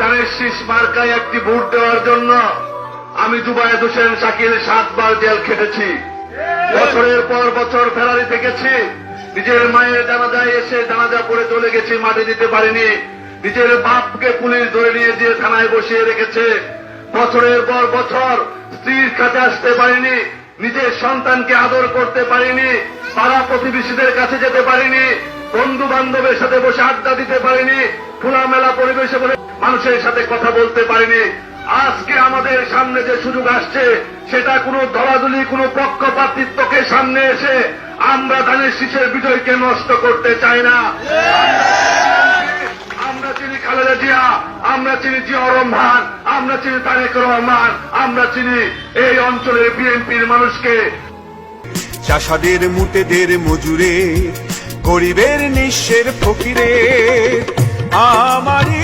ধানের শীষ মার্কায় একটি ভোট দেওয়ার জন্য আমি জুবায়েদ হোসেন শাকিল 7 বার জেল খেটেছি। বছরের পর বছর ফেরারি থেকেছি। নিজের মায়ের জানাজায় এসে জানাজা পড়ে চলে গেছি, মাটি দিতে পারিনি। নিজের বাপকে পুলিশ ধরে নিয়ে গিয়ে থানায় বসিয়ে রেখেছে। বছরের পর বছর স্ত্রীর কাছে আসতে পারিনি, নিজের সন্তানকে আদর করতে পারিনি, পাড়া প্রতিবেশীদের কাছে যেতে পারিনি, বন্ধু বান্ধবের সাথে বসে আড্ডা দিতে পারিনি, খোলামেলা পরিবেশে বলে মানুষের সাথে কথা বলতে পারিনি। আজকে আমাদের সামনে যে সুযোগ আসছে সেটা কোনো দলাদলি, কোনো পক্ষপাতিত্বকে সামনে এসে আমরা ধানের শীষের বিজয়কে নষ্ট করতে চাই না। আমরা চিনি খালেদা জিয়া, আমরা চিনি জিয়াউর রহমান, আমরা চিনি তারেক রহমান, আমরা চিনি এই অঞ্চলের বিএনপির মানুষকে। চাষাদের মুটেদের মজুরে, গরিবের নিঃস্বের ফকিরে, আমারই